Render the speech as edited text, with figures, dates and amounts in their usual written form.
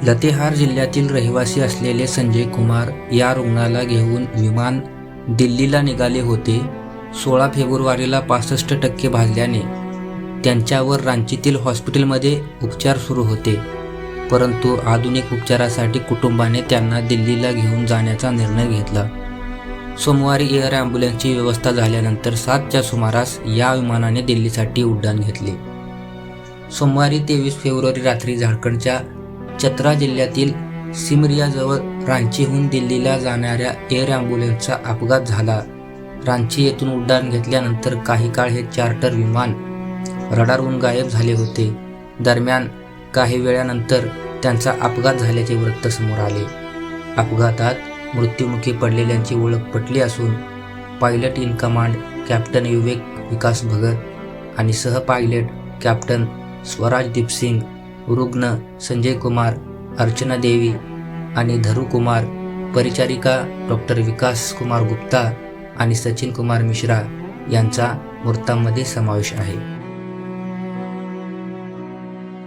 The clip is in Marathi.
लातेहार जिल्ह्यातील रहिवासी असलेले संजय कुमार या रुग्णाला घेऊन विमान दिल्लीला निघाले होते. 16 फेब्रुवारीला 65% भाजल्याने त्यांच्यावर रांचीतील हॉस्पिटलमध्ये उपचार सुरू होते. परंतु आधुनिक उपचारासाठी कुटुंबाने त्यांना दिल्लीला घेऊन जाण्याचा निर्णय घेतला. सोमवारी एअर ॲम्ब्युलन्सची व्यवस्था झाल्यानंतर 7च्या सुमारास या विमानाने दिल्लीसाठी उड्डाण घेतले. सोमवारी 23 फेब्रुवारी रात्री झारखंडच्या चतरा जिल्ह्यातील सिमरियाजवळ रांचीहून दिल्लीला जाणाऱ्या एअर ॲम्ब्युलन्सचा अपघात झाला. रांची येथून उड्डाण घेतल्यानंतर काही काळ हे चार्टर विमान रडारवरून गायब झाले होते. दरम्यान काही वेळानंतर त्यांचा अपघात झाल्याचे वृत्त समोर आले. अपघातात मृत्युमुखी पडलेल्यांची ओळख पटली असून पायलट इन कमांड कॅप्टन विवेक विकास भगत आणि सह पायलट कॅप्टन स्वराजदीप सिंग, रुग्ण संजय कुमार, अर्चना देवी आणि धरू कुमार, परिचारिका डॉक्टर विकास कुमार गुप्ता आणि सचिन कुमार मिश्रा यांचा मृतांमध्ये समावेश आहे.